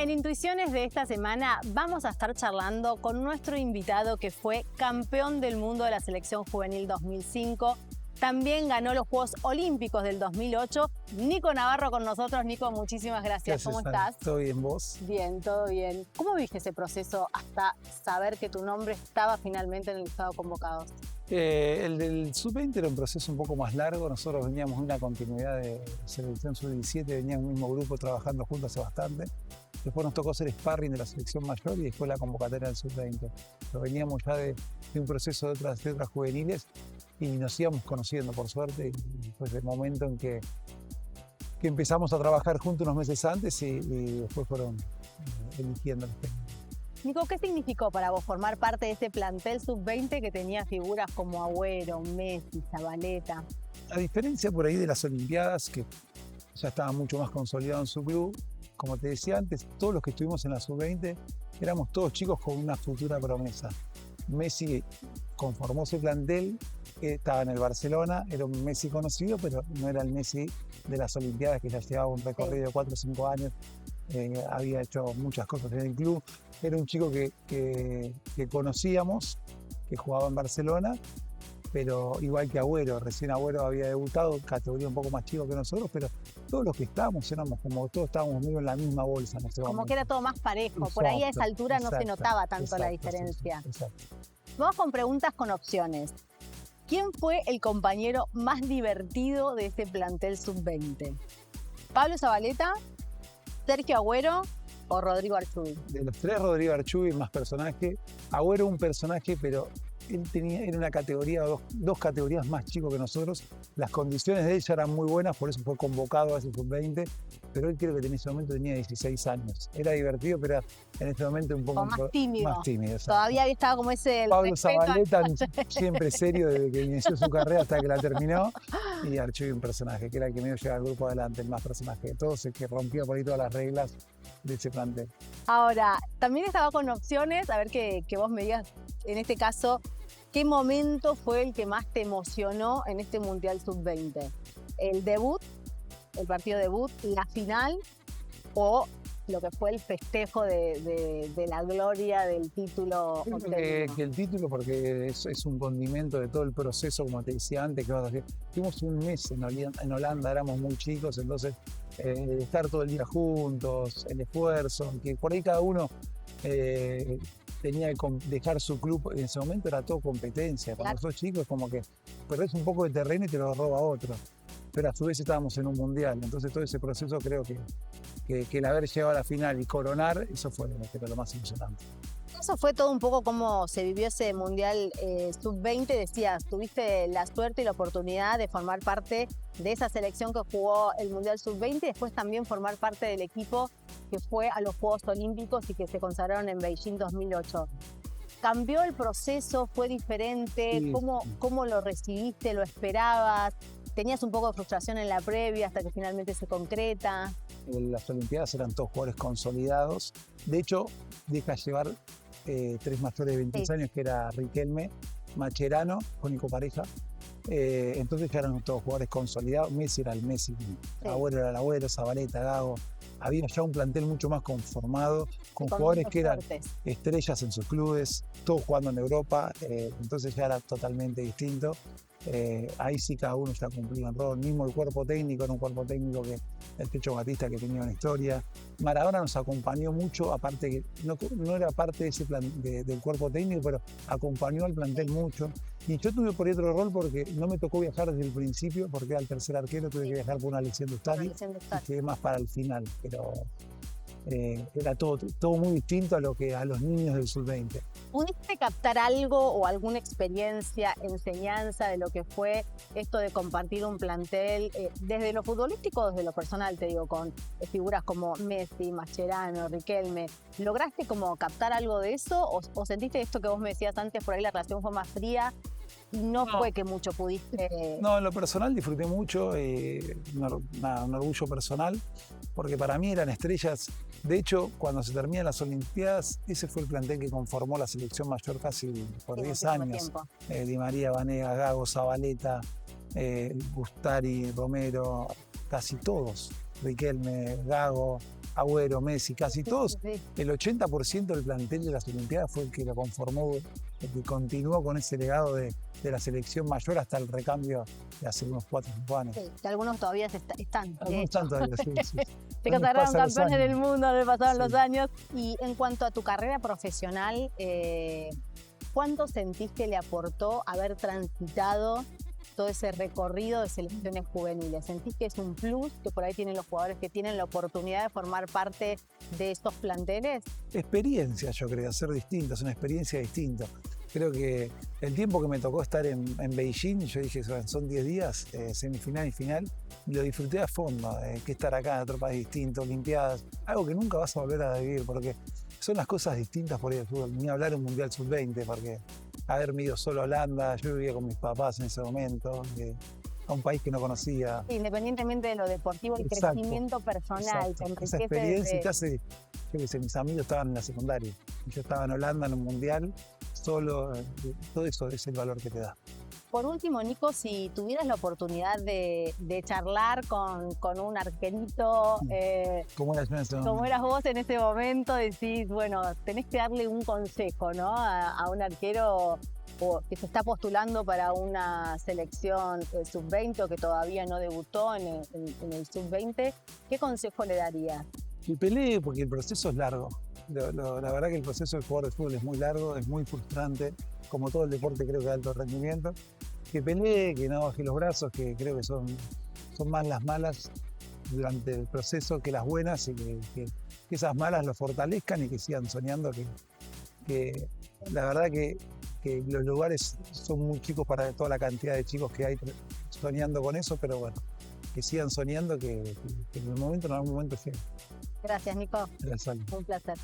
En Intuiciones de esta semana vamos a estar charlando con nuestro invitado que fue campeón del mundo de la selección juvenil 2005. También ganó los Juegos Olímpicos del 2008. Nico Navarro con nosotros. Nico, muchísimas gracias. ¿Cómo estás? ¿Todo bien, vos? Bien, todo bien. ¿Cómo viste ese proceso hasta saber que tu nombre estaba finalmente en el listado de convocados? El del Sub-20 era un proceso un poco más largo. Nosotros veníamos de una continuidad de selección Sub-17, veníamos en un mismo grupo trabajando juntos hace bastante. Después nos tocó hacer sparring de la selección mayor y después la convocatoria del Sub-20. Pero veníamos ya de un proceso de otras juveniles y nos íbamos conociendo, por suerte, y fue el momento en que empezamos a trabajar juntos unos meses antes y después fueron eligiendo los técnicos. Nico, ¿qué significó para vos formar parte de ese plantel Sub-20 que tenía figuras como Agüero, Messi, Zabaleta? A diferencia por ahí de las Olimpiadas, que ya estaba mucho más consolidado en su club, como te decía antes, todos los que estuvimos en la Sub-20 éramos todos chicos con una futura promesa. Messi conformó ese plantel, estaba en el Barcelona, era un Messi conocido, pero no era el Messi de las Olimpiadas, que ya llevaba un recorrido de 4 o 5 años. Había hecho muchas cosas en el club. Era un chico que conocíamos, que jugaba en Barcelona, pero igual que Agüero, recién Agüero había debutado, categoría un poco más chico que nosotros, pero todos los que estábamos éramos como todos estábamos medio en la misma bolsa en ese momento. Como que era todo más parejo, exacto, por ahí a esa altura no se notaba tanto la diferencia. Exacto. Vamos con preguntas con opciones. ¿Quién fue el compañero más divertido de este plantel Sub-20? ¿Pablo Zabaleta, Sergio Agüero o Rodrigo Archubis? De los tres, Rodrigo Archubis más personaje. Agüero un personaje, pero él era una categoría, dos categorías más chico que nosotros. Las condiciones de él ya eran muy buenas, por eso fue convocado a ese Sub-20, pero él creo que en ese momento tenía 16 años. Era divertido, pero era en ese momento un poco más tímido. Más tímido, todavía estaba como ese... Pablo Zabaleta, siempre serio desde que inició su carrera hasta que la terminó, y Archubis un personaje, que era el que medio llevaba al grupo adelante, el más personaje de todos, el que rompía por ahí todas las reglas de ese plantel. Ahora, también estaba con opciones, a ver que vos me digas, en este caso, ¿qué momento fue el que más te emocionó en este Mundial Sub-20? ¿El debut, el partido debut, la final o lo que fue el festejo de la gloria del título? Que el título, porque es un condimento de todo el proceso, como te decía antes, que vas a hacer. Tuvimos un mes en Holanda, éramos muy chicos, entonces estar todo el día juntos, el esfuerzo, que por ahí cada uno tenía que dejar su club, en ese momento era todo competencia. Cuando sos chico es como que perdés un poco de terreno y te lo roba otro. Pero a su vez estábamos en un mundial, entonces todo ese proceso creo que el haber llegado a la final y coronar, eso fue lo más emocionante. Eso fue todo un poco cómo se vivió ese Mundial Sub-20, decías, tuviste la suerte y la oportunidad de formar parte de esa selección que jugó el Mundial Sub-20 y después también formar parte del equipo que fue a los Juegos Olímpicos y que se consagraron en Beijing 2008. ¿Cambió el proceso? ¿Fue diferente? Sí. ¿Cómo lo recibiste? ¿Lo esperabas? ¿Tenías un poco de frustración en la previa hasta que finalmente se concreta? Las Olimpiadas eran todos jugadores consolidados. De hecho, deja llevar 3 mayores de 26 años, que era Riquelme, Mascherano, único pareja. Entonces ya eran todos jugadores consolidados. Messi era el Messi, Agüero era el Agüero, Zabaleta, Gago. Había ya un plantel mucho más conformado, con jugadores que eran estrellas en sus clubes, todos jugando en Europa, entonces ya era totalmente distinto. Ahí sí cada uno ya cumplía un rol, mismo el cuerpo técnico era un cuerpo técnico que el Techo Batista, que tenía una historia. Maradona nos acompañó mucho, aparte que no era parte de ese del cuerpo técnico, pero acompañó al plantel mucho. Y yo tuve por ahí otro rol porque no me tocó viajar desde el principio, porque era el tercer arquero, tuve que viajar por una lesión de Ustari y quedé más para el final, pero era todo muy distinto a los niños del Sub-20. ¿Pudiste captar algo o alguna experiencia, enseñanza de lo que fue esto de compartir un plantel, desde lo futbolístico o desde lo personal, te digo, con figuras como Messi, Mascherano, Riquelme? ¿Lograste como captar algo de eso o sentiste esto que vos me decías antes, por ahí la relación fue más fría y no fue que mucho pudiste? No, en lo personal disfruté mucho, un orgullo personal, porque para mí eran estrellas. De hecho, cuando se terminan las Olimpiadas, ese fue el plantel que conformó la selección mayor casi por 10 años. Di María, Vanega, Gago, Zabaleta, Ustari, Romero, casi todos. Riquelme, Gago, Agüero, Messi, casi todos, Sí. el 80% del plantel de las Olimpiadas fue el que lo conformó, el que continuó con ese legado de la selección mayor hasta el recambio de hace unos 4 o 5 años. Sí, que algunos todavía están. De Algunos hecho. tanto, sí, sí. Se No les consagraron pasa los campeones del años. mundo, le pasaron los Sí. años. Y en cuanto a tu carrera profesional, ¿cuánto sentís que le aportó haber transitado todo ese recorrido de selecciones juveniles? ¿Sentís que es un plus que por ahí tienen los jugadores que tienen la oportunidad de formar parte de estos planteles? Experiencia, yo creo, ser distinto, es una experiencia distinta. Creo que el tiempo que me tocó estar en Beijing, yo dije, son 10 días, semifinal y final, y lo disfruté a fondo, que estar acá en otro país distinto, Olimpiadas, algo que nunca vas a volver a vivir, porque son las cosas distintas por ahí del fútbol. Ni hablar un Mundial Sub-20, porque haberme ido solo a Holanda, yo vivía con mis papás en ese momento, a un país que no conocía. Independientemente de lo deportivo, el Exacto, crecimiento personal, Exacto. te Esa enriquece experiencia desde- te hace, yo qué sé, mis amigos estaban en la secundaria, y yo estaba en Holanda en un mundial, solo, todo eso es el valor que te da. Por último, Nico, si tuvieras la oportunidad de charlar con un arquerito, ¿Cómo era yo en ese como momento? eras vos en ese momento, decís, bueno, tenés que darle un consejo, ¿no? A un arquero que se está postulando para una selección sub-20 o que todavía no debutó en el sub-20, ¿qué consejo le darías? Y peleé porque el proceso es largo. La verdad que el proceso del jugador de fútbol es muy largo, es muy frustrante, como todo el deporte creo que de alto rendimiento. Que pelee, que no baje los brazos, que creo que son más las malas durante el proceso que las buenas y que esas malas lo fortalezcan y que sigan soñando, que la verdad que los lugares son muy chicos para toda la cantidad de chicos que hay soñando con eso, pero bueno, que sigan soñando, que en algún momento llega. Gracias, Nico. Gracias. Un placer.